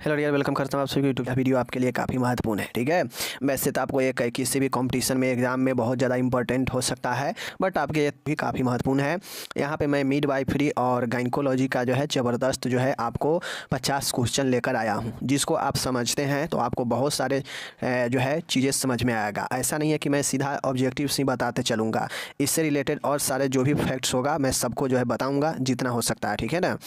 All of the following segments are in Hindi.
हेलो डियर, वेलकम करता हूँ आप सभी को यूट्यूब। वीडियो आपके लिए काफ़ी महत्वपूर्ण है, ठीक है। वैसे तो आपको एक किसी भी कंपटीशन में एग्जाम में बहुत ज़्यादा इंपॉर्टेंट हो सकता है, बट आपके लिए भी काफ़ी महत्वपूर्ण है। यहाँ पे मैं मिडवाइफरी और गायनेकोलॉजी का जो है ज़बरदस्त जो है आपको 50 क्वेश्चन लेकर आया हूँ, जिसको आप समझते हैं तो आपको बहुत सारे जो है चीज़ें समझ में आएगा। ऐसा नहीं है कि मैं सीधा ऑब्जेक्टिव से बताते चलूँगा, इससे रिलेटेड और सारे जो भी फैक्ट्स होगा मैं सबको जो है बताऊँगा जितना हो सकता है, ठीक है ना।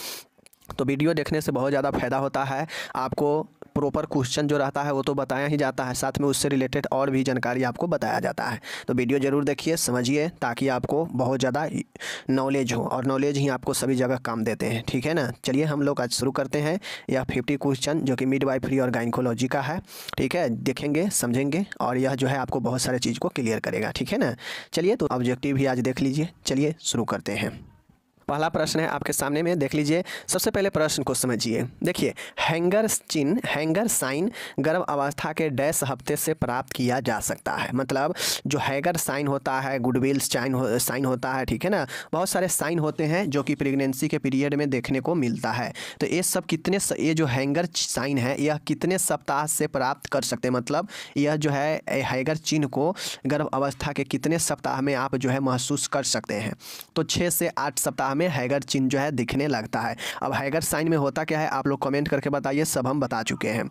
तो वीडियो देखने से बहुत ज़्यादा फ़ायदा होता है। आपको प्रॉपर क्वेश्चन जो रहता है वो तो बताया ही जाता है, साथ में उससे रिलेटेड और भी जानकारी आपको बताया जाता है। तो वीडियो ज़रूर देखिए, समझिए, ताकि आपको बहुत ज़्यादा नॉलेज हो, और नॉलेज ही आपको सभी जगह काम देते हैं, ठीक है ना। चलिए हम लोग आज शुरू करते हैं। यह 50 क्वेश्चन जो कि मिडवाइफरी और गायनेकोलॉजी का है, ठीक है। देखेंगे, समझेंगे, और यह जो है आपको बहुत सारे चीज़ को क्लियर करेगा, ठीक है ना। चलिए तो ऑब्जेक्टिव भी आज देख लीजिए। चलिए शुरू करते हैं। पहला प्रश्न है आपके सामने में, देख लीजिए। सबसे पहले प्रश्न को समझिए। देखिए, हैंगर साइन गर्भ अवस्था के डैश हफ्ते से प्राप्त किया जा सकता है। मतलब जो हैंगर साइन होता है, गुडविल साइन होता है, ठीक है ना। बहुत सारे साइन होते हैं जो कि प्रेगनेंसी के पीरियड में देखने को मिलता है। तो ये सब ये जो हैंगर साइन है यह कितने सप्ताह से प्राप्त कर सकते हैं। मतलब यह जो है हैंगर चिन्ह को गर्भ अवस्था के कितने सप्ताह में आप जो है महसूस कर सकते हैं। तो 6 से 8 सप्ताह में हैंगर चिन्ह जो है दिखने लगता है। अब हैंगर साइन में होता क्या है आप लोग कमेंट करके बताइए, सब हम बता चुके हैं।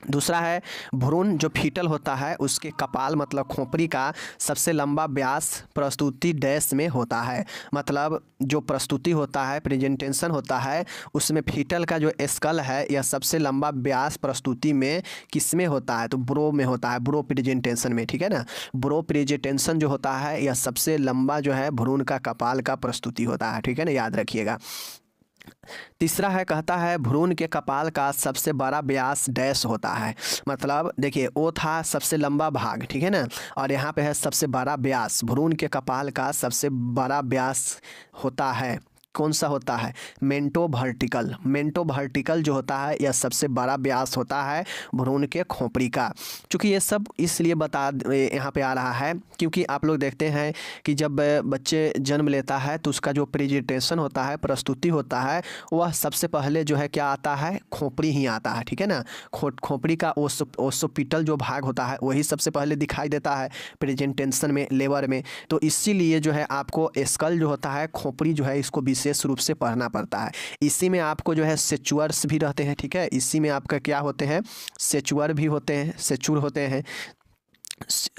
दूसरा है भ्रूण जो फीटल होता है उसके कपाल मतलब खोपड़ी का सबसे लंबा व्यास प्रस्तुति डैश में होता है। मतलब जो प्रस्तुति होता है, प्रेजेंटेशन होता है, उसमें फीटल का जो स्कल है यह सबसे लंबा व्यास प्रस्तुति में किस में होता है, तो ब्रो में होता है, ब्रो प्रेजेंटेशन में, ठीक है ना। ब्रो प्रेजेंटेशन जो होता है यह सबसे लंबा जो है भ्रूण का कपाल का प्रस्तुति होता है, ठीक है ना, याद रखिएगा। तीसरा है, कहता है भ्रूण के कपाल का सबसे बड़ा व्यास डैश होता है। मतलब देखिए, वो था सबसे लंबा भाग, ठीक है ना, और यहाँ पे है सबसे बड़ा व्यास। भ्रूण के कपाल का सबसे बड़ा व्यास होता है, कौन सा होता है, मेंटो वर्टिकल जो होता है यह सबसे बड़ा व्यास होता है भ्रूण के खोपड़ी का। चूँकि ये सब इसलिए यहाँ पे आ रहा है क्योंकि आप लोग देखते हैं कि जब बच्चे जन्म लेता है तो उसका जो प्रेजेंटेशन होता है, प्रस्तुति होता है, वह सबसे पहले जो है क्या आता है, खोपड़ी ही आता है, ठीक है ना। खोपड़ी का ओसोपिटल जो भाग होता है वही सबसे पहले दिखाई देता है प्रेजेंटेशन में, लेबर में। तो इसीलिए जो है आपको स्कल जो होता है, खोपड़ी जो है, इसको विशेष रूप से पढ़ना पड़ता है। इसी में आपको जो है सेचुअर्स भी रहते हैं, ठीक है। इसी में आपका क्या होते हैं, सेचुअर भी होते हैं,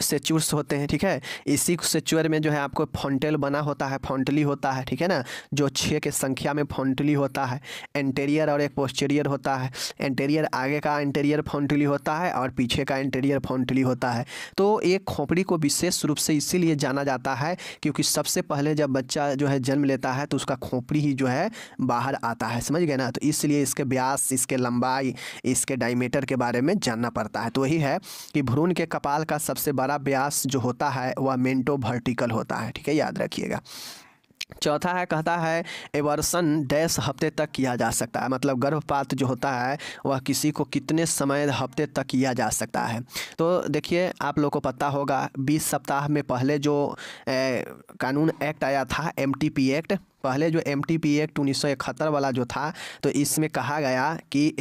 सेचुर्स होते हैं, ठीक है। इसी सेचुअर में जो है आपको फॉन्टेल बना होता है, फॉन्टली होता है, ठीक है ना, जो 6 के संख्या में फॉन्टली होता है। एंटेरियर और एक पोस्टीरियर होता है। एंटेरियर आगे का एंटेरियर फॉन्टली होता है और पीछे का एंटेरियर फॉन्टली होता है। तो एक खोपड़ी को विशेष रूप से इसीलिए जाना जाता है क्योंकि सबसे पहले जब बच्चा जो है जन्म लेता है तो उसका खोपड़ी ही जो है बाहर आता है, समझ गए ना। तो इसलिए इसके व्यास, इसके लंबाई, इसके डायमीटर के बारे में जानना पड़ता है। तो वही है कि भ्रूण के कपाल का सबसे बड़ा व्यास जो होता है वह मेंटो वर्टिकल होता है, ठीक है, याद रखिएगा। चौथा है, कहता है एवर्सन डैश हफ्ते तक किया जा सकता है। मतलब गर्भपात जो होता है वह किसी को कितने समय हफ्ते तक किया जा सकता है। तो देखिए, आप लोग को पता होगा 20 सप्ताह में पहले जो कानून एक्ट आया था, MTP एक्ट, पहले जो MTP एक्ट 1971 वाला जो था, तो इसमें कहा गया कि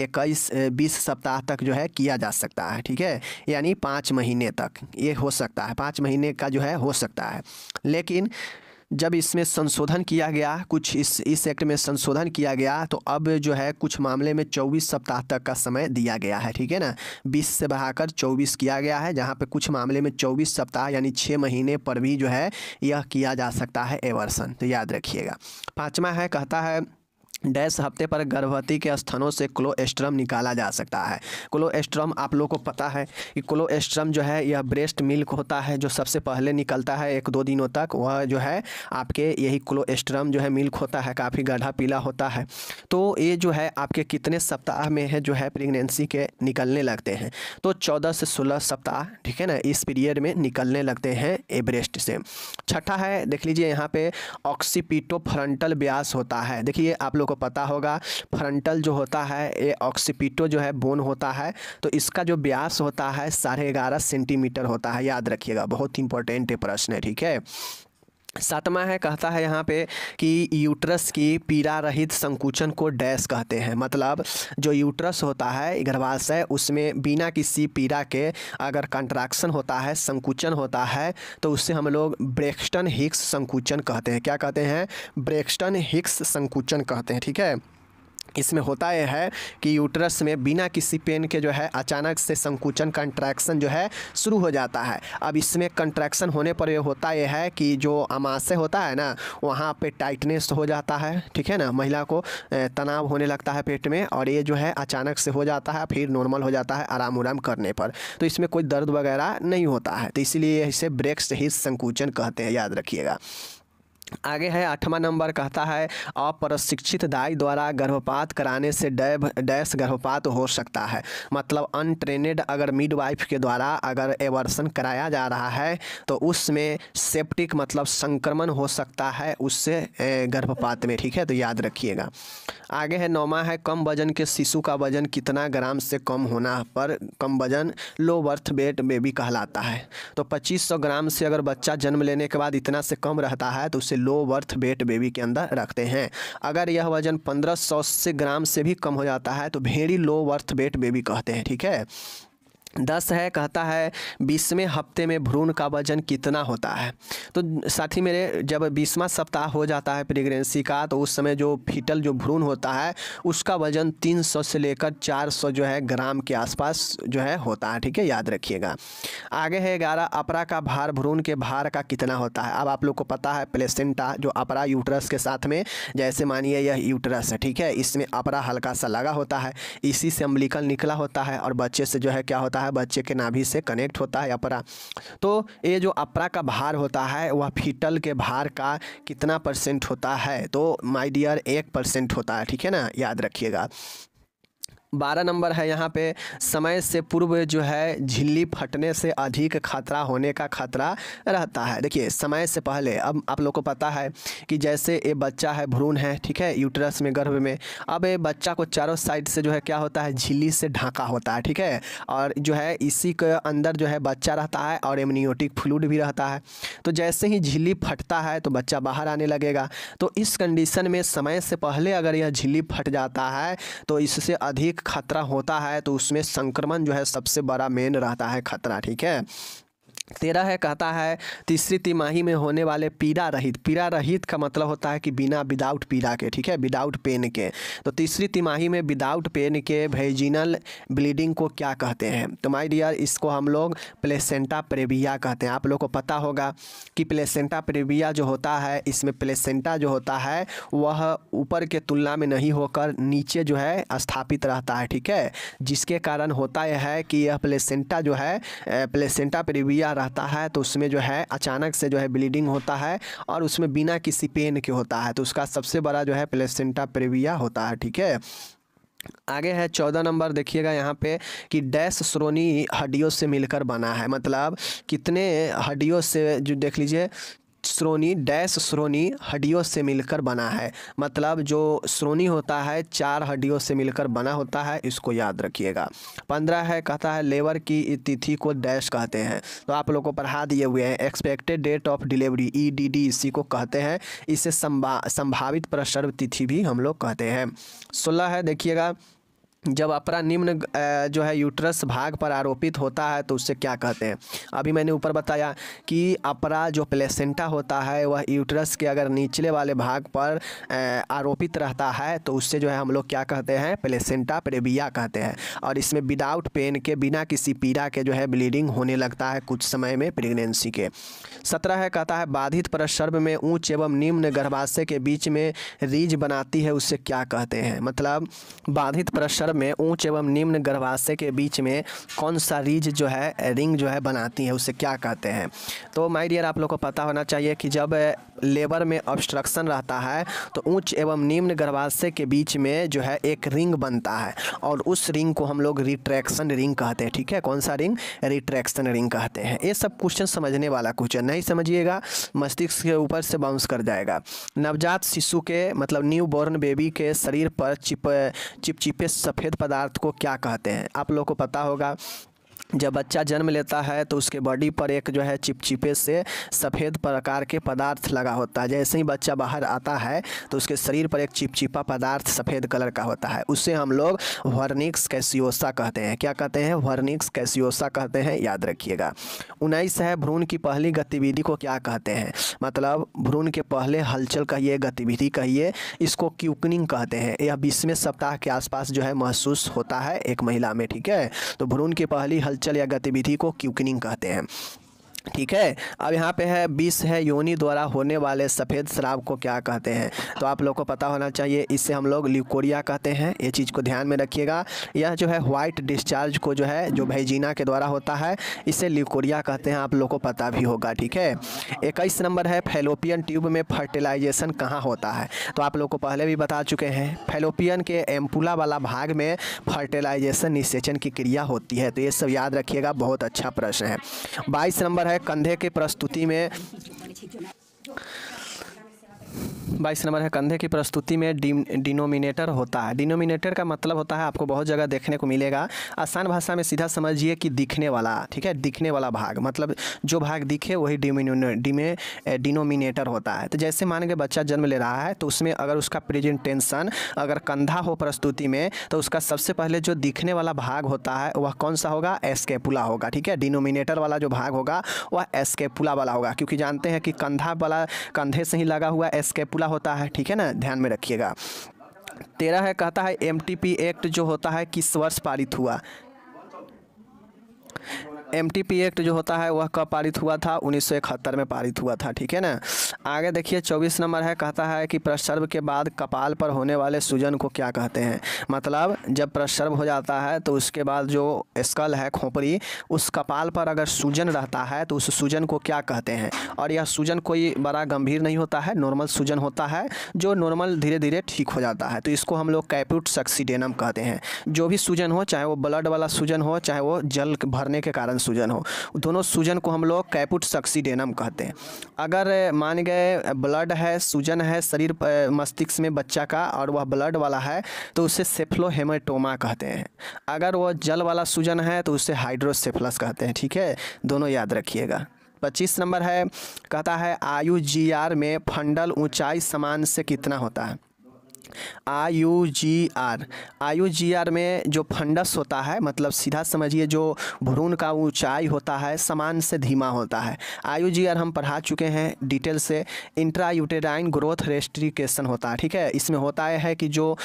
20 सप्ताह तक जो है किया जा सकता है, ठीक है, यानी 5 महीने तक ये हो सकता है, 5 महीने का जो है हो सकता है। लेकिन जब इसमें संशोधन किया गया, कुछ इस एक्ट में संशोधन किया गया, तो अब जो है कुछ मामले में 24 सप्ताह तक का समय दिया गया है, ठीक है ना। 20 से बढ़ाकर 24 किया गया है, जहाँ पे कुछ मामले में 24 सप्ताह यानी 6 महीने पर भी जो है यह किया जा सकता है एवर्सन, तो याद रखिएगा। पाँचवा है, कहता है डैश हफ्ते पर गर्भवती के स्तनों से कोलोस्ट्रम निकाला जा सकता है। कोलोस्ट्रम आप लोगों को पता है कि कोलोस्ट्रम जो है यह ब्रेस्ट मिल्क होता है जो सबसे पहले निकलता है 1-2 दिनों तक, वह जो है आपके यही कोलोस्ट्रम जो है मिल्क होता है, काफ़ी गाढ़ा पीला होता है। तो ये जो है आपके कितने सप्ताह में है जो है प्रेगनेंसी के निकलने लगते हैं, तो 14 से 16 सप्ताह, ठीक है ना, इस पीरियड में निकलने लगते हैं ए ब्रेस्ट से। छठा है, देख लीजिए यहाँ पे ऑक्सीपिटो फ्रंटल व्यास होता है। देखिए, आप लोग को पता होगा फ्रंटल जो होता है ये ऑक्सीपिटो जो है बोन होता है, तो इसका जो व्यास होता है 11.5 सेंटीमीटर होता है, याद रखिएगा, बहुत इंपॉर्टेंट प्रश्न है, ठीक है। सातवां है, कहता है यहाँ पे कि यूट्रस की पीड़ा रहित संकुचन को डैश कहते हैं। मतलब जो यूट्रस होता है, गर्भाशय, उसमें बिना किसी पीड़ा के अगर कंट्रैक्शन होता है, संकुचन होता है, तो उससे हम लोग ब्रेक्सटन हिक्स संकुचन कहते हैं। क्या कहते हैं? ब्रेक्सटन हिक्स संकुचन कहते हैं। ठीक है, इसमें होता यह है कि यूट्रस में बिना किसी पेन के जो है अचानक से संकुचन कंट्रैक्शन जो है शुरू हो जाता है। अब इसमें कंट्रैक्शन होने पर ये होता यह है कि जो आमाशय होता है ना, वहाँ पे टाइटनेस हो जाता है। ठीक है ना, महिला को तनाव होने लगता है पेट में, और ये जो है अचानक से हो जाता है, फिर नॉर्मल हो जाता है आराम उराम करने पर। तो इसमें कोई दर्द वगैरह नहीं होता है, तो इसीलिए इसे ब्रेक्स हिक्स संकुचन कहते हैं, याद रखिएगा। आगे है 8वां नंबर, कहता है अप्रशिक्षित दाई द्वारा गर्भपात कराने से डैश गर्भपात हो सकता है। मतलब अनट्रेनेड अगर मिडवाइफ के द्वारा अगर एवर्सन कराया जा रहा है तो उसमें सेप्टिक मतलब संक्रमण हो सकता है उससे गर्भपात में। ठीक है, तो याद रखिएगा। आगे है 9वां है, कम वजन के शिशु का वजन कितना ग्राम से कम होना पर कम वजन लो बर्थ वेट बेबी कहलाता है। तो 2500 ग्राम से अगर बच्चा जन्म लेने के बाद इतना से कम रहता है तो उसे लो बर्थ वेट बेबी के अंदर रखते हैं। अगर यह वजन 1500 ग्राम से भी कम हो जाता है तो very low birth weight baby कहते हैं। ठीक है। 10 है, कहता है 20वें हफ्ते में भ्रूण का वजन कितना होता है। तो साथी मेरे, जब 20वां सप्ताह हो जाता है प्रेगनेंसी का, तो उस समय जो फीटल जो भ्रूण होता है उसका वजन 300 से लेकर 400 जो है ग्राम के आसपास जो है होता है। ठीक है, याद रखिएगा। आगे है 11, अपरा का भार भ्रूण के भार का कितना होता है। अब आप लोग को पता है प्लेसेंटा जो अपरा यूट्रस के साथ में, जैसे मानिए यह यूट्रस है, ठीक है, इसमें अपरा हल्का सा लगा होता है, इसी से अम्बिलिकल निकला होता है और बच्चे से जो है क्या होता है, बच्चे के नाभि से कनेक्ट होता है अपरा। तो ये जो अपरा का भार होता है वह फीटल के भार का कितना परसेंट होता है, तो माय डियर 1% होता है। ठीक है ना, याद रखिएगा। 12 नंबर है यहाँ पे, समय से पूर्व जो है झिल्ली फटने से अधिक खतरा होने का खतरा रहता है। देखिए, समय से पहले, अब आप लोग को पता है कि जैसे ये बच्चा है, भ्रूण है, ठीक है, यूट्रस में, गर्भ में, अब ये बच्चा को चारों साइड से जो है क्या होता है, झिल्ली से ढका होता है। ठीक है, और जो है इसी के अंदर जो है बच्चा रहता है और एमनियोटिक फ्लूइड भी रहता है। तो जैसे ही झिल्ली फटता है तो बच्चा बाहर आने लगेगा। तो इस कंडीशन में समय से पहले अगर यह झिल्ली फट जाता है तो इससे अधिक खतरा होता है, तो उसमें संक्रमण जो है सबसे बड़ा मेन रहता है खतरा। ठीक है। 13 है, कहता है तीसरी तिमाही में होने वाले पीड़ा रहित का मतलब होता है कि बिना विदाउट पीड़ा के, ठीक है, विदाउट पेन के। तो तीसरी तिमाही में विदाउट पेन के वेजिनल ब्लीडिंग को क्या कहते हैं। तो माय डियर, इसको हम लोग प्लेसेंटा प्रेविया कहते हैं। आप लोग को पता होगा कि प्लेसेंटा प्रेविया जो होता है, इसमें प्लेसेंटा जो होता है वह ऊपर के तुलना में नहीं होकर नीचे जो है स्थापित रहता है। ठीक है, जिसके कारण होता यह है कि यह प्लेसेंटा जो है, प्लेसेंटा प्रेविया रहता है, तो उसमें जो है अचानक से जो है ब्लीडिंग होता है और उसमें बिना किसी पेन के होता है, तो उसका सबसे बड़ा जो है प्लेसेंटा प्रेविया होता है। ठीक है। आगे है 14 नंबर, देखिएगा यहाँ पे कि डैश श्रोणी हड्डियों से मिलकर बना है। मतलब कितने हड्डियों से, जो देख लीजिए, श्रोणी डैश श्रोणी हड्डियों से मिलकर बना है। मतलब जो श्रोणी होता है 4 हड्डियों से मिलकर बना होता है, इसको याद रखिएगा। 15 है, कहता है लेबर की तिथि को डैश कहते हैं। तो आप लोग को पढ़ा दिए हुए हैं, expected date of delivery, EDD, इसी को कहते हैं। इसे संभावित प्रसव तिथि भी हम लोग कहते हैं। 16 है, देखिएगा, जब अपरा निम्न जो है यूट्रस भाग पर आरोपित होता है तो उससे क्या कहते हैं। अभी मैंने ऊपर बताया कि अपरा जो प्लेसेंटा होता है वह यूट्रस के अगर निचले वाले भाग पर आरोपित रहता है तो उससे जो है हम लोग क्या कहते हैं, प्लेसेंटा प्रेविया कहते हैं। और इसमें विदाउट पेन के, बिना किसी पीड़ा के जो है ब्लीडिंग होने लगता है कुछ समय में प्रेगनेंसी के। 17 है, कहता है बाधित प्रसव में उच्च एवं निम्न गर्भाशय के बीच में रीज बनाती है, उससे क्या कहते हैं। मतलब बाधित प्रसव में उच्च एवं निम्न गर्भाशय के बीच में कौन सा रीज जो है, रिंग जो है बनाती है, उसे क्या कहते हैं। तो माय डियर, आप लोग को पता होना चाहिए कि जब लेबर में ऑब्स्ट्रक्शन रहता है तो उच्च एवं निम्न गर्भाशय के बीच में जो है एक रिंग बनता है और उस रिंग को हम लोग रिट्रैक्शन रिंग कहते हैं। ठीक है, कौन सा रिंग, रिट्रैक्शन रिंग कहते हैं। ये सब क्वेश्चन समझने वाला क्वेश्चन, नहीं समझिएगा मस्तिष्क के ऊपर से बाउंस कर जाएगा। नवजात शिशु के मतलब न्यू बॉर्न बेबी के शरीर पर चिपचिपे सफ़ेद पदार्थ को क्या कहते हैं। आप लोग को पता होगा जब बच्चा जन्म लेता है तो उसके बॉडी पर एक जो है चिपचिपे से सफ़ेद प्रकार के पदार्थ लगा होता है। जैसे ही बच्चा बाहर आता है तो उसके शरीर पर एक चिपचिपा पदार्थ सफ़ेद कलर का होता है, उससे हम लोग वर्निक्स कैसियोसा कहते हैं। क्या कहते हैं? वर्निक्स कैसियोसा कहते हैं, याद रखिएगा। 19 है, भ्रूण की पहली गतिविधि को क्या कहते हैं? मतलब भ्रूण के पहले हलचल कहिए, गतिविधि कहिए, इसको क्यूकनिंग कहते हैं। यह 20वें सप्ताह के आसपास जो है महसूस होता है एक महिला में, ठीक है। तो भ्रूण की पहली हलचल या गतिविधि को क्यूकनिंग कहते हैं, ठीक है। अब यहाँ पे है 20 है, योनि द्वारा होने वाले सफ़ेद स्राव को क्या कहते हैं? तो आप लोग को पता होना चाहिए, इससे हम लोग ल्यूकोरिया कहते हैं। ये चीज़ को ध्यान में रखिएगा। यह जो है वाइट डिस्चार्ज को जो है जो वैजिना के द्वारा होता है, इसे ल्यूकोरिया कहते हैं, आप लोग को पता भी होगा, ठीक है। 21 नंबर है, फैलोपियन ट्यूब में फर्टिलाइजेशन कहाँ होता है? तो आप लोग को पहले भी बता चुके हैं, फैलोपियन के एम्पुला वाला भाग में फर्टिलाइजेशन निषेचन की क्रिया होती है। तो ये सब याद रखिएगा, बहुत अच्छा प्रश्न है। 22 नंबर है, कंधे की प्रस्तुति में 22 नंबर है, कंधे की प्रस्तुति में डिनोमिनेटर होता है। डिनोमिनेटर का मतलब होता है, आपको बहुत जगह देखने को मिलेगा। आसान भाषा में सीधा समझिए कि दिखने वाला, ठीक है, दिखने वाला भाग, मतलब जो भाग दिखे वही डिनोमिनेटर होता है। तो जैसे मान के बच्चा जन्म ले रहा है तो उसमें अगर उसका प्रेजेंटेशन अगर कंधा हो प्रस्तुति में, तो उसका सबसे पहले जो दिखने वाला भाग होता है वह कौन सा होगा? एस्केपुला होगा, ठीक है। डिनोमिनेटर वाला जो भाग होगा वह एस्केपुला वाला होगा, क्योंकि जानते हैं कि कंधा वाला कंधे से ही लगा हुआ एस्केपुला होता है, ठीक है ना, ध्यान में रखिएगा। 13 है, कहता है एमटीपी एक्ट जो होता है किस वर्ष पारित हुआ? एमटीपी एक्ट जो होता है वह कब पारित हुआ था? 1971 में पारित हुआ था, ठीक है ना। आगे देखिए 24 नंबर है, कहता है कि प्रसव के बाद कपाल पर होने वाले सूजन को क्या कहते हैं? मतलब जब प्रसव हो जाता है तो उसके बाद जो स्कल है, खोपड़ी, उस कपाल पर अगर सूजन रहता है तो उस सूजन को क्या कहते हैं? और यह सूजन कोई बड़ा गंभीर नहीं होता है, नॉर्मल सूजन होता है जो नॉर्मल धीरे धीरे ठीक हो जाता है। तो इसको हम लोग कैप्यूट सक्सीडेनम कहते हैं। जो भी सूजन हो, चाहे वो ब्लड वाला सूजन हो, चाहे वो जल भरने के कारण सूजन हो, दोनों सूजन को हम लोग कैप्यूट सक्सीडेनम कहते हैं। अगर मान गए ब्लड है, सूजन है शरीर मस्तिष्क में बच्चा का और वह ब्लड वाला है तो उसे सेफ्लोहेमेटोमा कहते हैं। अगर वह जल वाला सूजन है तो उसे हाइड्रोसेफलस कहते हैं, ठीक है, दोनों याद रखिएगा। 25 नंबर है, कहता है IUGR में फंडल ऊंचाई समान से कितना होता है? IUGR में जो फंडस होता है, मतलब सीधा समझिए जो भ्रूण का ऊंचाई होता है समान से धीमा होता है। IUGR हम पढ़ा चुके हैं डिटेल से। इंट्रा यूटेराइन ग्रोथ रेस्ट्रिकेशन होता है, ठीक है। इसमें होता है कि जो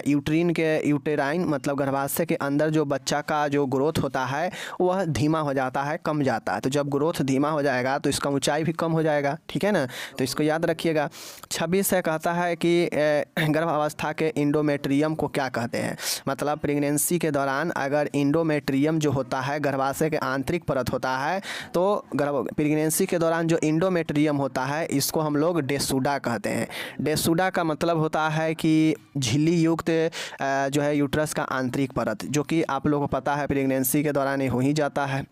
यूटेराइन मतलब गर्भाशय के अंदर जो बच्चा का जो ग्रोथ होता है वह धीमा हो जाता है, कम जाता है। तो जब ग्रोथ धीमा हो जाएगा तो इसका ऊंचाई भी कम हो जाएगा, ठीक है ना। तो इसको याद रखिएगा। 26 है, कहता है कि गर्भावस्था के इंडोमेट्रियम को क्या कहते हैं? मतलब प्रेगनेंसी के दौरान अगर इंडोमेट्रियम जो होता है गर्भाशय के आंतरिक परत होता है, तो प्रेगनेंसी के दौरान जो इंडोमेट्रियम होता है इसको हम लोग डेसुडा कहते हैं। डेसुडा का मतलब होता है कि झिल्ली युक्त जो है यूट्रस का आंतरिक परत, जो कि आप लोगों को पता है प्रेगनेंसी के दौरान हो ही जाता है।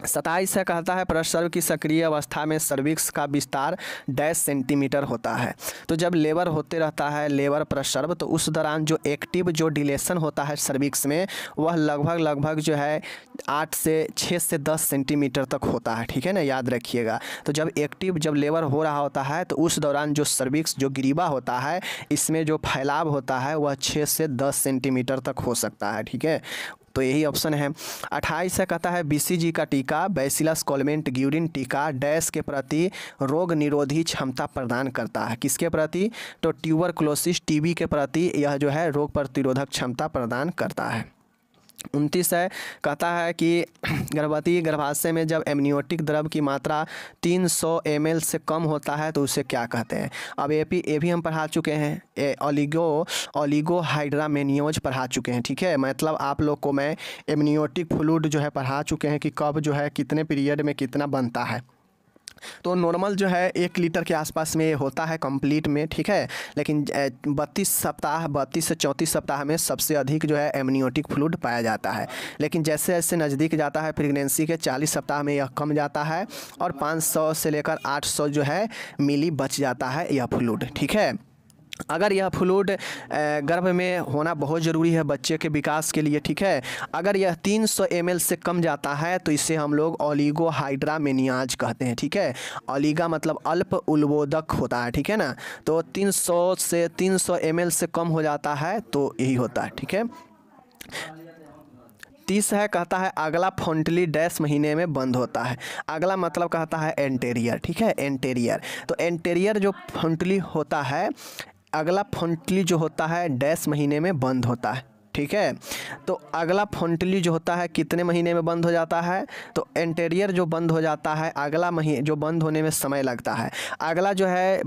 27 है, कहता है प्रसव की सक्रिय अवस्था में सर्विक्स का विस्तार 10 सेंटीमीटर होता है। तो जब लेबर होते रहता है, लेबर प्रसव, तो उस दौरान जो एक्टिव जो डिलेशन होता है सर्विक्स में वह लगभग जो है 6 से 10 सेंटीमीटर तक होता है, ठीक है ना, याद रखिएगा। तो जब लेबर हो रहा होता है तो उस दौरान जो सर्विक्स जो ग्रीवा होता है इसमें जो फैलाव होता है वह 6 से 10 सेंटीमीटर तक हो सकता है, ठीक है। तो यही ऑप्शन है। 28 से कहता है BCG का टीका बैसिलस कोलमेंट ग्यूरिन टीका डैश के प्रति रोग निरोधी क्षमता प्रदान करता है। किसके प्रति? तो ट्यूबरकुलोसिस TB के प्रति यह जो है रोग प्रतिरोधक क्षमता प्रदान करता है। 29 है, कहता है कि गर्भवती गर्भाशय में जब एमनियोटिक द्रव की मात्रा 300 ml से कम होता है तो उसे क्या कहते हैं? अब ये भी हम पढ़ा चुके हैं, ओलिगोहाइड्रामेनियोज पढ़ा चुके हैं, ठीक है। मतलब आप लोग को मैं एमनियोटिक फ्लूइड जो है पढ़ा चुके हैं कि कब जो है कितने पीरियड में कितना बनता है। तो नॉर्मल जो है 1 लीटर के आसपास में होता है कंप्लीट में, ठीक है। लेकिन 32 से 34 सप्ताह में सबसे अधिक जो है एमनियोटिक फ्लूइड पाया जाता है। लेकिन जैसे जैसे नज़दीक जाता है प्रेगनेंसी के 40 सप्ताह में यह कम जाता है और 500 से लेकर 800 जो है मिली बच जाता है यह फ्लूइड, ठीक है। अगर यह फ्लूइड गर्भ में होना बहुत ज़रूरी है बच्चे के विकास के लिए, ठीक है। अगर यह 300 ml से कम जाता है तो इसे हम लोग ओलिगोहाइड्रामेनियाज कहते हैं, ठीक है। ओलिगा मतलब अल्प उल्बोधक होता है, ठीक है ना। तो 300 ml से कम हो जाता है तो यही होता है, ठीक है। 30 है, कहता है अगला फ्रंटली डैश महीने में बंद होता है। अगला मतलब कहता है एंटेरियर, ठीक है, एंटेरियर। तो एंटेरियर जो फ्रंटली होता है, अगला फ्रंटली जो होता है डैश महीने में बंद होता है, ठीक है। तो अगला फ्रंटली जो होता है कितने महीने में बंद हो जाता है, तो एंटेरियर जो बंद हो जाता है अगला महीने जो बंद होने में समय लगता है, अगला जो है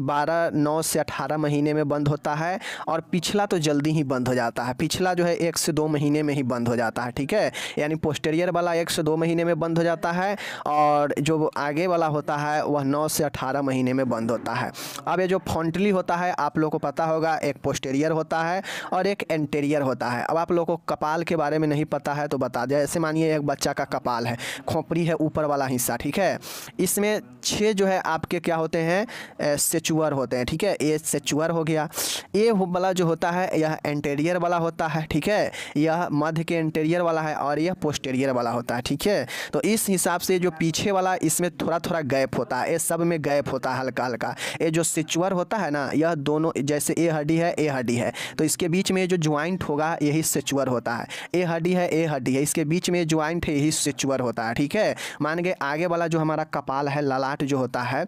9 से 18 महीने में बंद होता है, और पिछला तो जल्दी ही बंद हो जाता है। पिछला जो है 1 से 2 महीने में ही बंद हो जाता है, ठीक है। यानी पोस्टेरियर वाला 1 से 2 महीने में बंद हो जाता है, और जो आगे वाला होता है वह 9 से 18 महीने में बंद होता है। अब ये जो फ्रंटली होता है आप लोग को पता होगा, एक पोस्टेरियर होता है और एक एंटेरियर होता है। अब आप लोगों को कपाल के बारे में नहीं पता है तो बता दें। ऐसे मानिए एक बच्चा का कपाल है, खोपड़ी है ऊपर वाला हिस्सा, ठीक है। इसमें 6 जो है आपके क्या होते हैं, सेचुअर होते हैं, ठीक है। ये सेचुअर हो गया। ये वाला जो होता है यह एंटेरियर वाला होता है, ठीक है। यह मध्य के एंटेरियर वाला है और यह पोस्टेरियर वाला होता है, ठीक है। तो इस हिसाब से जो पीछे वाला इसमें थोड़ा थोड़ा गैप होता है, ये सब में गैप होता है हल्का हल्का। ये जो सेचुअर होता है ना, यह दोनों जैसे ए हड्डी है ए हड्डी है, तो इसके बीच में जो ज्वाइंट होगा यही सेचुअर होता है। ए हड्डी है ए हड्डी है, इसके बीच में ज्वाइंट है यही सेचुअर होता है, ठीक है। मान के आगे वाला जो हमारा कपाल है, ललाट जो होता है,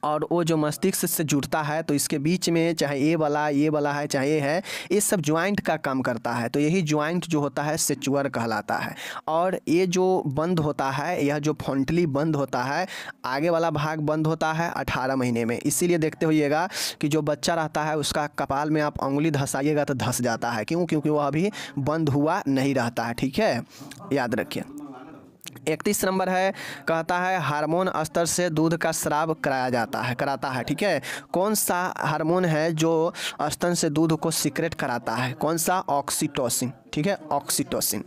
और वो जो मस्तिष्क से जुड़ता है, तो इसके बीच में चाहे ये वाला है चाहे ये है, ये सब ज्वाइंट का काम करता है। तो यही ज्वाइंट जो होता है सेचुअर कहलाता है। और ये जो बंद होता है, यह जो फ्रंटली बंद होता है, आगे वाला भाग बंद होता है 18 महीने में। इसीलिए देखते होइएगा कि जो बच्चा रहता है उसका कपाल में आप उंगली धंसाइएगा तो धंस जाता है, क्यों? क्योंकि वह अभी बंद हुआ नहीं रहता है, ठीक है, याद रखिए। 31 नंबर है, कहता है हार्मोन स्तर से दूध का स्राव कराता है, ठीक है। कौन सा हार्मोन है जो स्तन से दूध को सीक्रेट कराता है? कौन सा? ऑक्सीटोसिन, ठीक है, ऑक्सीटोसिन।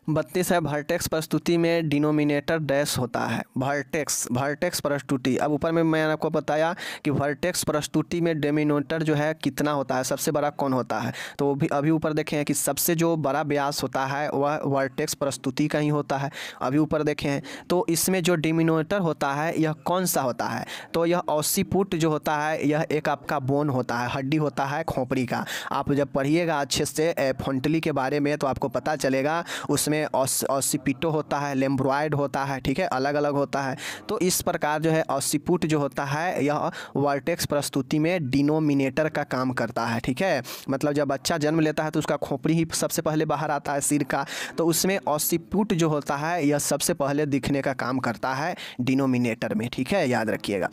32 है, वर्टेक्स प्रस्तुति में डिनोमिनेटर डैश होता है। वर्टेक्स प्रस्तुति। अब ऊपर में मैंने आपको बताया कि वर्टेक्स प्रस्तुति में डिनोमिनेटर जो है कितना होता है, सबसे बड़ा कौन होता है। तो भी अभी ऊपर देखें कि सबसे जो बड़ा व्यास होता है वह वर्टेक्स प्रस्तुति का ही होता है। अभी ऊपर देखें हैं तो इसमें जो डिनोमिनेटर होता है यह कौन सा होता है, तो यह ऑसिपुट जो होता है, यह एक आपका बोन होता है, हड्डी होता है खोपड़ी का। आप जब पढ़िएगा अच्छे से फ्रंटली के बारे में तो आपको पता चलेगा, उसमें ऑसिपिटो होता है, लेम्ब्रॉयड होता है, ठीक है, अलग अलग होता है। तो इस प्रकार जो है ऑसिपुट जो होता है यह वर्टेक्स प्रस्तुति में डिनोमिनेटर का काम करता है, ठीक है। मतलब जब बच्चा जन्म लेता है तो उसका खोपड़ी ही सबसे पहले बाहर आता है सिर का, तो उसमें ऑसिपुट जो होता है यह सबसे पहले दिखने का काम करता है डिनोमिनेटर में, ठीक है, याद रखिएगा।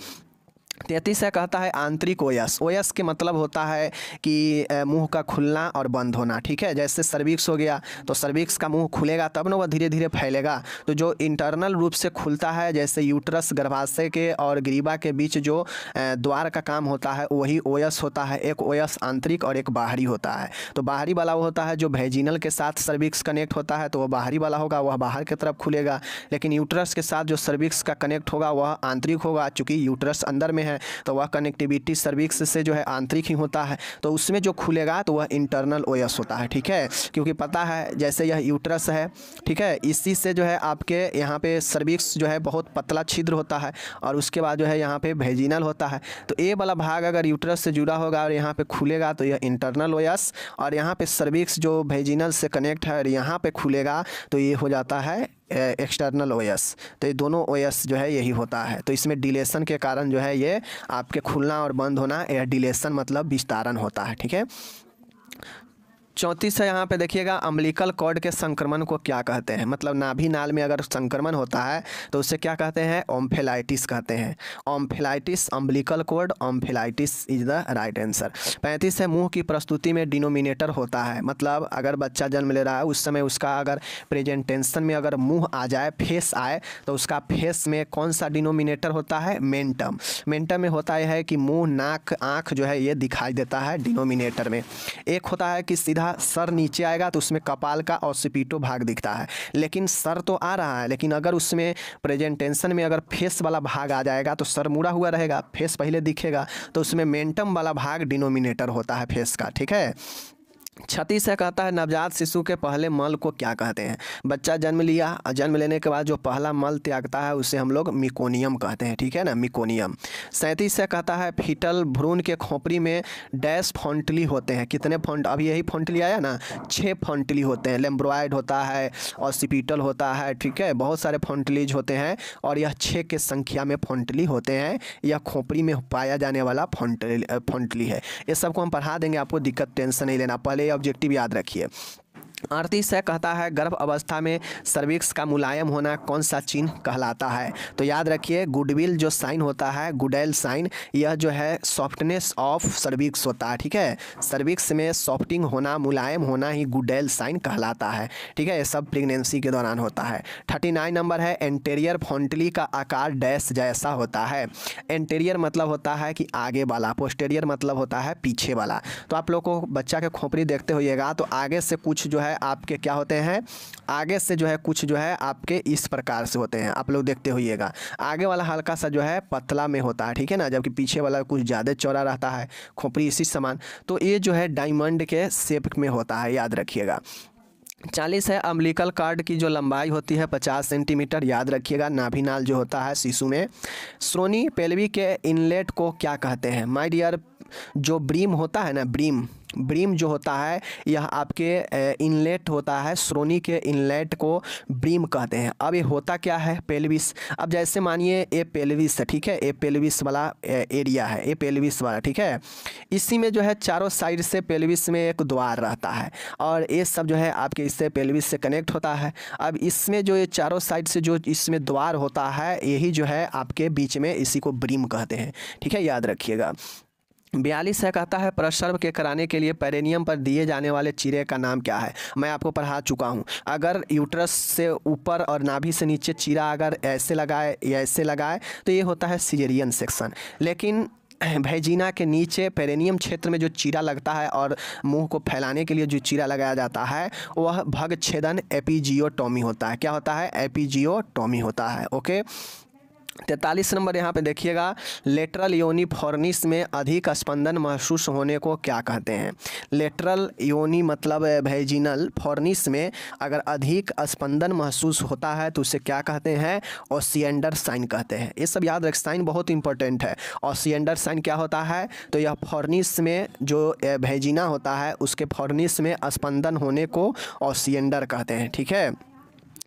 33 है, कहता है आंतरिक ओयस। ओयस के मतलब होता है कि मुंह का खुलना और बंद होना, ठीक है। जैसे सर्विक्स हो गया तो सर्विक्स का मुंह खुलेगा तब ना वह धीरे धीरे फैलेगा। तो जो इंटरनल रूप से खुलता है, जैसे यूट्रस गर्भाशय के और ग्रीवा के बीच जो द्वार का काम होता है वही ओयस होता है। एक ओयस आंतरिक और एक बाहरी होता है। तो बाहरी वाला वो होता है जो वेजिनल के साथ सर्विक्स कनेक्ट होता है, तो वह बाहरी वाला होगा, वह बाहर की तरफ खुलेगा। लेकिन यूट्रस के साथ जो सर्विक्स का कनेक्ट होगा वह आंतरिक होगा, चूँकि यूट्रस अंदर में है तो वह कनेक्टिविटी सर्विक्स से जो है आंतरिक ही होता है। तो उसमें जो खुलेगा तो वह इंटरनल ओयस होता है, ठीक है। क्योंकि पता है जैसे यह यूट्रस है, ठीक है, इसी से जो है आपके यहाँ पे सर्विक्स जो है बहुत पतला छिद्र होता है, और उसके बाद जो है यहाँ पे वेजिनल होता है। तो ये वाला भाग अगर यूट्रस से जुड़ा होगा और यहाँ पे खुलेगा तो यह इंटरनल ओयस, और यहाँ पे सर्विक्स जो वेजिनल से कनेक्ट है और यहाँ पे खुलेगा तो ये हो जाता है एक्सटर्नल ओयस। तो ये दोनों ओयस जो है यही होता है। तो इसमें डिलेशन के कारण जो है ये आपके खुलना और बंद होना, या डिलेशन मतलब विस्तारण होता है, ठीक है। 34 है, यहाँ पे देखिएगा अम्बिलिकल कॉर्ड के संक्रमण को क्या कहते हैं। मतलब नाभि नाल में अगर संक्रमण होता है तो उसे क्या कहते हैं? ओम्फेलाइटिस कहते हैं। Omphalitis, umbilical cord omphalitis is the right answer. 35 है, मुंह की प्रस्तुति में डिनोमिनेटर होता है। मतलब अगर बच्चा जन्म ले रहा है उस समय उसका अगर प्रेजेंटेशन में अगर मुंह आ जाए, फेस आए, तो उसका फेस में कौन सा डिनोमिनेटर होता है? मेंटम। मेंटम में होता है कि मुँह, नाक, आँख जो है ये दिखाई देता है डिनोमिनेटर में। एक होता है कि सीधा सीधा सर नीचे आएगा तो उसमें कपाल का ऑसिपिटो भाग दिखता है, लेकिन सर तो आ रहा है, लेकिन अगर उसमें प्रेजेंटेशन में अगर फेस वाला भाग आ जाएगा तो सर मुड़ा हुआ रहेगा, फेस पहले दिखेगा, तो उसमें मेंटम वाला भाग डिनोमिनेटर होता है फेस का। ठीक है। 36 है कहता है नवजात शिशु के पहले मल को क्या कहते हैं। बच्चा जन्म लिया, जन्म लेने के बाद जो पहला मल त्यागता है उसे हम लोग मिकोनियम कहते हैं। ठीक है ना, मिकोनियम। 37 से कहता है फीटल भ्रूण के खोपड़ी में डैश फॉन्टली होते हैं। कितने फॉन्ट, अब यही फॉन्टली आया ना, 6 फॉन्टली होते हैं। लेम्ब्रॉयड होता है, ऑसिपिटल होता है, ठीक है, बहुत सारे फॉन्टलीज होते हैं और यह 6 के संख्या में फॉन्टली होते हैं। यह खोपड़ी में पाया जाने वाला फॉन्टली है। ये सबको हम पढ़ा देंगे, आपको दिक्कत टेंशन नहीं लेना, पहले ऑब्जेक्टिव याद रखिए। 38 से कहता है गर्भ अवस्था में सर्विक्स का मुलायम होना कौन सा चिन्ह कहलाता है। तो याद रखिए गुडविल जो साइन होता है, गुडेल साइन, यह जो है सॉफ्टनेस ऑफ सर्विक्स होता है। ठीक है, सर्विक्स में सॉफ्टिंग होना, मुलायम होना ही गुडेल साइन कहलाता है। ठीक है, ये सब प्रेगनेंसी के दौरान होता है। 39 नंबर है एंटेरियर फॉन्टली का आकार डैश जैसा होता है। एंटेरियर मतलब होता है कि आगे वाला, पोस्टेरियर मतलब होता है पीछे वाला। तो आप लोग को बच्चा के खोपड़ी देखते होइएगा तो आगे से कुछ जो है आपके क्या होते हैं, आगे से जो है कुछ जो है आपके इस प्रकार से होते हैं, आप लोग देखते होइएगा। आगे वाला हल्का सा जो है पतला में होता है, ठीक है ना, जबकि पीछे वाला कुछ ज़्यादा चौड़ा रहता है, खोपड़ी इसी समान। तो ये जो है डायमंड के शेप में होता है, याद रखिएगा। 40 है अम्बिलिकल कार्ड की जो लंबाई होती है 50 सेंटीमीटर, याद रखिएगा। नाभिनाल जो होता है शिशु में। श्रोणी पेल्वी के इनलेट को क्या कहते हैं। माय डियर, जो ब्रीम होता है ना, ब्रीम जो होता है यह आपके इनलेट होता है। श्रोणी के इनलेट को ब्रीम कहते हैं। अब ये होता क्या है, पेल्विस। अब जैसे मानिए ये पेल्विस है, ठीक है, ये पेल्विस वाला एरिया है, ये पेल्विस वाला, ठीक है। इसी में जो है चारों साइड से पेल्विस में एक द्वार रहता है और ये सब जो है आपके इससे पेल्विस से कनेक्ट होता है। अब इसमें जो ये चारों साइड से जो इसमें द्वार होता है यही जो है आपके बीच में, इसी को ब्रीम कहते हैं। ठीक है, याद रखिएगा। 42 है कहता है प्रसव के कराने के लिए पेरिनियम पर दिए जाने वाले चीरे का नाम क्या है। मैं आपको पढ़ा चुका हूँ। अगर यूट्रस से ऊपर और नाभि से नीचे चीरा अगर ऐसे लगाए या ऐसे लगाए तो ये होता है सिजेरियन सेक्शन। लेकिन वैजिना के नीचे पेरिनियम क्षेत्र में जो चीरा लगता है और मुंह को फैलाने के लिए जो चीरा लगाया जाता है वह भगछेदन एपिजियोटोमी होता है। क्या होता है, एपिजियोटोमी होता है। ओके। 43 नंबर यहाँ पे देखिएगा, लेटरल योनि फॉर्निस में अधिक स्पंदन महसूस होने को क्या कहते हैं। लेटरल योनि मतलब वैजिनल फॉर्निस में अगर अधिक स्पंदन महसूस होता है तो उसे क्या कहते हैं, ओसिएंडर साइन कहते हैं। ये सब याद रख, साइन बहुत इंपॉर्टेंट है। ओसिएंडर साइन क्या होता है, तो यह फॉर्निस में जो वैजिना होता है उसके फॉर्निस में स्पंदन होने को ओसिएंडर कहते हैं। ठीक है।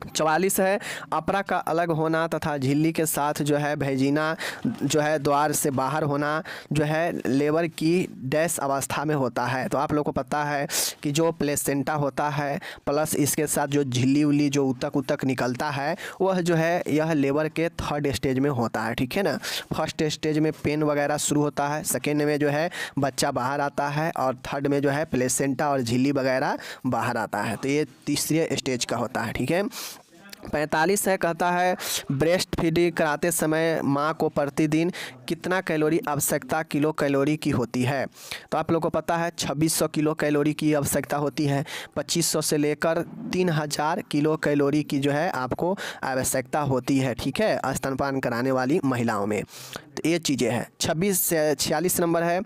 44 है अपरा का अलग होना तथा झिल्ली के साथ जो है वैजिना जो है द्वार से बाहर होना जो है लेबर की डैश अवस्था में होता है। तो आप लोग को पता है कि जो प्लेसेंटा होता है प्लस इसके साथ जो झिल्ली उल्ली जो उतक उतक निकलता है वह जो है यह लेबर के 3rd स्टेज में होता है। ठीक है ना, फर्स्ट स्टेज में पेन वगैरह शुरू होता है, सेकेंड में जो है बच्चा बाहर आता है और थर्ड में जो है प्लेसेंटा और झिल्ली वगैरह बाहर आता है। तो ये तीसरे स्टेज का होता है। ठीक है। 45 है कहता है ब्रेस्ट फीडिंग कराते समय माँ को प्रतिदिन कितना कैलोरी आवश्यकता किलो कैलोरी की होती है। तो आप लोग को पता है 2600 किलो कैलोरी की आवश्यकता होती है। 2500 से लेकर 3000 किलो कैलोरी की जो है आपको आवश्यकता होती है। ठीक है, स्तनपान कराने वाली महिलाओं में। तो ये चीज़ें हैं। 46 नंबर है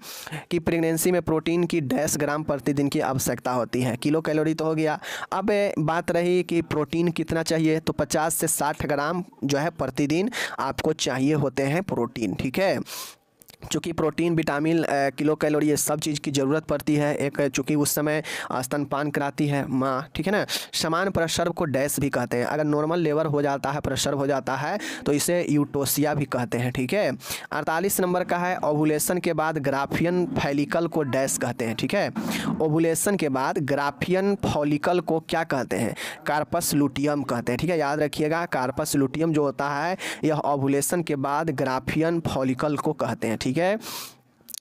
कि प्रेगनेंसी में प्रोटीन की 1.5 ग्राम प्रतिदिन की आवश्यकता होती है। किलो कैलोरी तो हो गया, अब बात रही कि प्रोटीन कितना चाहिए, तो 50 से 60 ग्राम जो है प्रतिदिन आपको चाहिए होते हैं प्रोटीन। ठीक है, चूँकि प्रोटीन विटामिन किलो कैलोरी ये सब चीज़ की ज़रूरत पड़ती है एक, चूँकि उस समय स्तनपान कराती है माँ। ठीक है ना। समान प्रसव को डैश भी कहते हैं। अगर नॉर्मल लेबर हो जाता है, प्रसव हो जाता है तो इसे यूटोसिया भी कहते हैं। ठीक है। 48 नंबर का है ओवुलेशन के बाद ग्राफियन फॉलिकल को डैश कहते हैं। ठीक है, ओवुलेशन के बाद ग्राफियन फॉलिकल को क्या कहते हैं, कार्पस लुटियम कहते हैं। ठीक है, याद रखिएगा कार्पस लुटियम जो होता है यह ओवुलेशन के बाद ग्राफियन फॉलिकल को कहते हैं। ठीक है।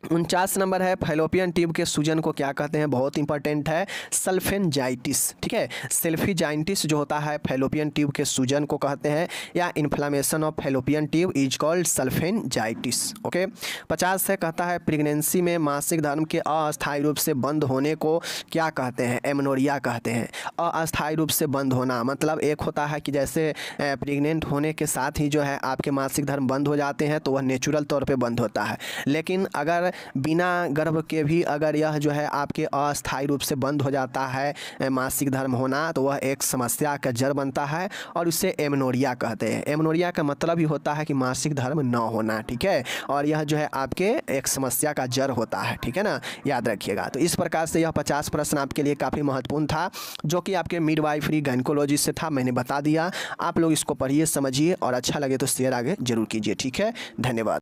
49 नंबर है, फैलोपियन ट्यूब के सूजन को क्या कहते हैं, बहुत इंपॉर्टेंट है, सल्फेंजाइटिस। ठीक है, सेल्फीजाइटिस जो होता है फैलोपियन ट्यूब के सूजन को कहते हैं, या inflammation of fallopian tube is called salpingitis. Okay. 50 से कहता है प्रेगनेंसी में मासिक धर्म के अस्थायी रूप से बंद होने को क्या कहते हैं, एमनोरिया कहते हैं। अस्थायी रूप से बंद होना मतलब एक होता है कि जैसे प्रेग्नेंट होने के साथ ही जो है आपके मासिक धर्म बंद हो जाते हैं तो वह नेचुरल तौर पे बंद होता है, लेकिन अगर बिना गर्भ के भी अगर यह जो है आपके अस्थायी रूप से बंद हो जाता है मासिक धर्म होना, तो वह एक समस्या का जड़ बनता है और उसे एमनोरिया कहते हैं। एमनोरिया का मतलब ही होता है कि मासिक धर्म न होना। ठीक है, और यह जो है आपके एक समस्या का जड़ होता है। ठीक है ना, याद रखिएगा। तो इस प्रकार से यह 50 प्रश्न आपके लिए काफ़ी महत्वपूर्ण था, जो कि आपके मिडवाइफरी गायनेकोलॉजी से था, मैंने बता दिया। आप लोग इसको पढ़िए, समझिए और अच्छा लगे तो शेयर आगे जरूर कीजिए। ठीक है, धन्यवाद।